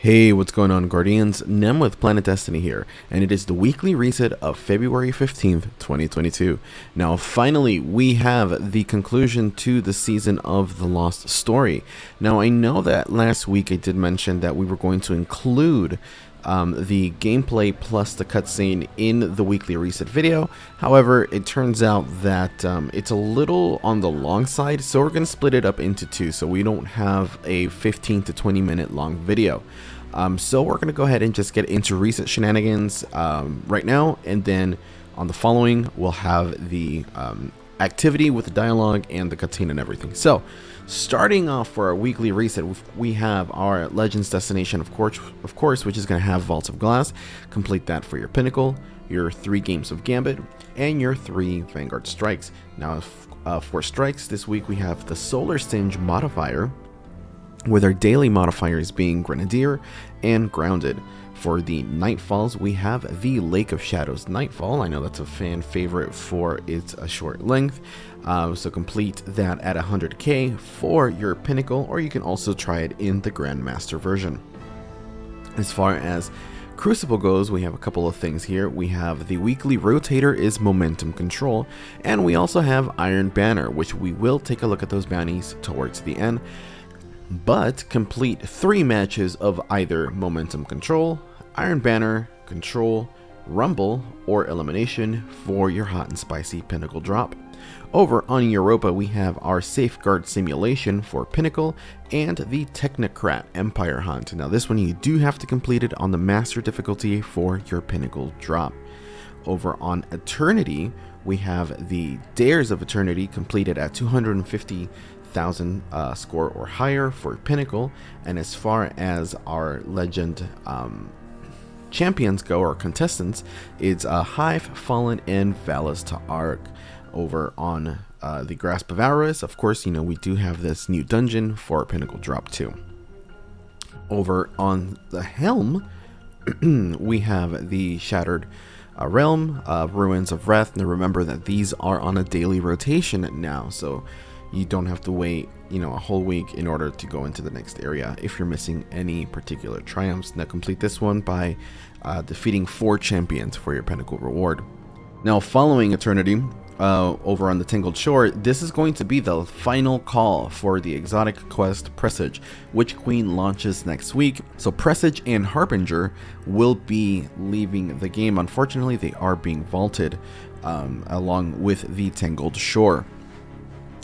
Hey, what's going on, Guardians? Nem with Planet Destiny here, and it is the weekly reset of February 15th, 2022. Now, finally, we have the conclusion to the season of The Lost Story. Now, I know that last week I did mention that we were going to include the gameplay plus the cutscene in the weekly reset video. However, it turns out that it's a little on the long side, so we're going to split it up into two so we don't have a 15 to 20 minute long video. So we're going to go ahead and just get into recent shenanigans right now, and then on the following we'll have the activity with the dialogue and the cutscene and everything. So starting off for our weekly reset, we have our Legends destination, of course, which is going to have Vaults of Glass. Complete that for your Pinnacle, your 3 games of Gambit, and your 3 Vanguard strikes. Now, for strikes this week, we have the Solar Singe modifier, with our daily modifiers being Grenadier and Grounded. For the Nightfalls, we have the Lake of Shadows Nightfall. I know that's a fan favorite for its short length. So complete that at 100k for your Pinnacle, or you can also try it in the Grandmaster version. As far as Crucible goes, we have a couple of things here. We have the weekly rotator is Momentum Control, and we also have Iron Banner, which we will take a look at those bounties towards the end. But complete 3 matches of either Momentum Control, Iron Banner, Control, Rumble, or Elimination for your hot and spicy Pinnacle drop. Over on Europa, we have our Safeguard Simulation for Pinnacle and the Technocrat Empire Hunt. Now this one you do have to complete it on the Master difficulty for your Pinnacle drop. Over on Eternity, we have the Dares of Eternity completed at 250,000 score or higher for Pinnacle. And as far as our Legend champions go, or contestants, it's Hive, Fallen, and Valis to Arc. Over on the Grasp of Avarice, of course, you know, we do have this new dungeon for Pinnacle drop 2. Over on the Helm, we have the Shattered Realm, Ruins of Wrath. Now remember that these are on a daily rotation now, so you don't have to wait, you know, a whole week in order to go into the next area if you're missing any particular triumphs. Now complete this one by defeating 4 champions for your Pinnacle reward. Now following Eternity, over on the Tangled Shore, this is going to be the final call for the exotic quest Presage, Witch Queen launches next week. So Presage and Harbinger will be leaving the game. Unfortunately, they are being vaulted along with the Tangled Shore.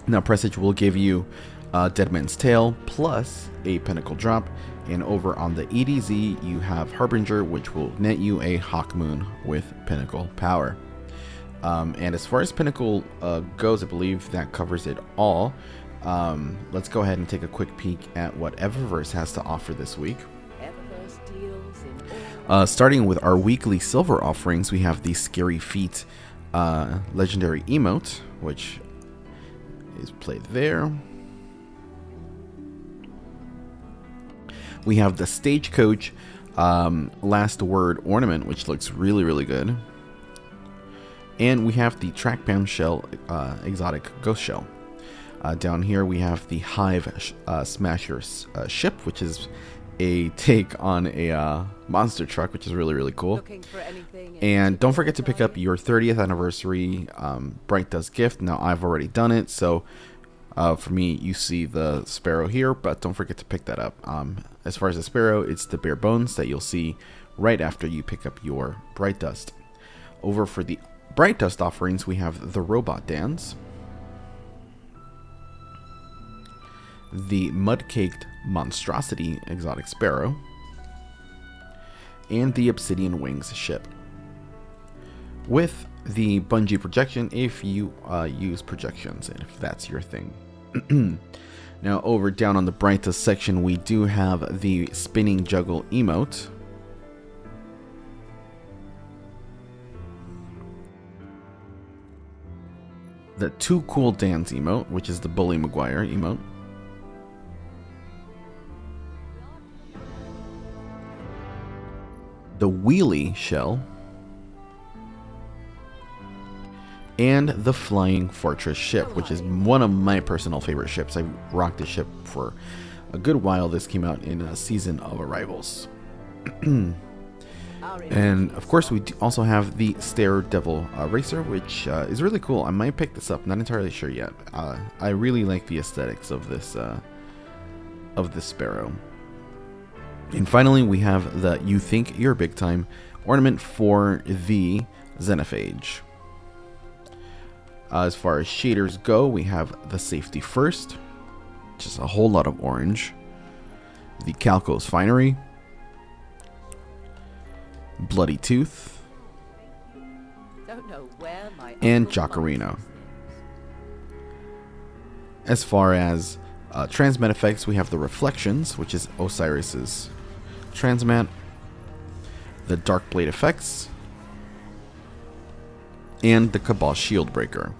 Now Presage will give you Dead Man's Tale plus a Pinnacle drop, and over on the EDZ you have Harbinger, which will net you a Hawkmoon with Pinnacle power. And as far as Pinnacle goes, I believe that covers it all. Let's go ahead and take a quick peek at what Eververse has to offer this week. Starting with our weekly silver offerings, we have the Scary Feet legendary emote, which is played there. We have the Stagecoach Last Word ornament, which looks really good. And we have the Trackbound Shell exotic ghost shell. Down here we have the Hive Smasher ship, which is a take on a monster truck, which is really cool. And don't forget to pick up your 30th anniversary Bright Dust gift. Now I've already done it, so for me you see the Sparrow here, but don't forget to pick that up. As far as the Sparrow, it's the bare bones that you'll see right after you pick up your Bright Dust. Over for the Bright Dust offerings, we have the Robot Dance, the Mud-Caked Monstrosity exotic Sparrow, and the Obsidian Wings ship, with the Bungee projection if you use projections, if that's your thing. Now over down on the Bright Dust section, we do have the Spinning Juggle emote, the Too Cool Dance emote, which is the Bully Maguire emote, the Wheelie shell, and the Flying Fortress ship, which is one of my personal favorite ships. I rocked this ship for a good while. This came out in a Season of Arrivals. And of course, we also have the Stair Devil Racer, which is really cool. I might pick this up, not entirely sure yet. I really like the aesthetics of this Sparrow. And finally, we have the You Think You're Big Time ornament for the Xenophage. As far as shaders go, we have the Safety First, just a whole lot of orange. The Calco's Finery, Bloody Tooth, and Jocarino. As far as transmat effects, we have the Reflections, which is Osiris's transmat, the Dark Blade effects, and the Cabal Shield Breaker.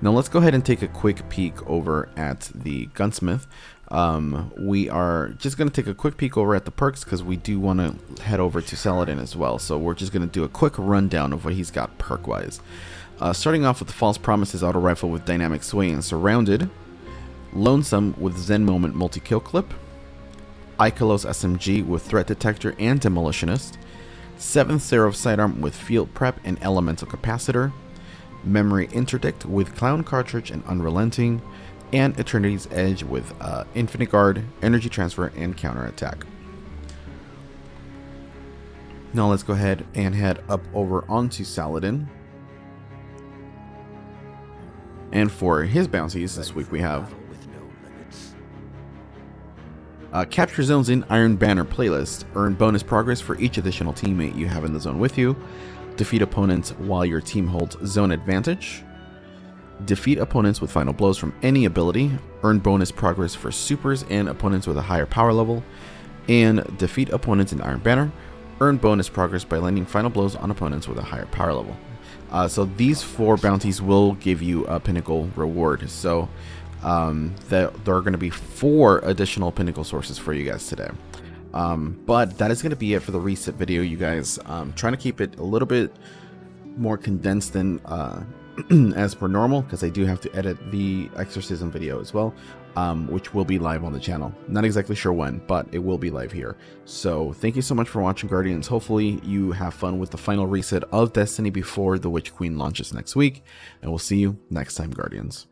Now let's go ahead and take a quick peek over at the Gunsmith. We are just going to take a quick peek over at the perks because we do want to head over to Saladin as well. So we're just going to do a quick rundown of what he's got perk-wise. Starting off with the False Promises Auto Rifle with Dynamic Sway and Surrounded, Lonesome with Zen Moment Multi-Kill Clip, Ikelos SMG with Threat Detector and Demolitionist, 7th Seraph Sidearm with Field Prep and Elemental Capacitor, Memory Interdict with Clown Cartridge and Unrelenting, and Eternity's Edge with Infinite Guard, Energy Transfer, and Counterattack. Now let's go ahead and head up over onto Saladin. And for his bounties this week we have Capture Zones in Iron Banner playlist. Earn bonus progress for each additional teammate you have in the zone with you. Defeat opponents while your team holds zone advantage. Defeat opponents with final blows from any ability. Earn bonus progress for supers and opponents with a higher power level. And defeat opponents in Iron Banner. Earn bonus progress by landing final blows on opponents with a higher power level. So these 4 bounties will give you a pinnacle reward. So there are going to be 4 additional pinnacle sources for you guys today. But that is going to be it for the reset video, you guys. Trying to keep it a little bit more condensed than as per normal, because I do have to edit the exorcism video as well, which will be live on the channel. Not exactly sure when, but it will be live here. So thank you so much for watching, Guardians. Hopefully you have fun with the final reset of Destiny before the Witch Queen launches next week, and we'll see you next time, Guardians.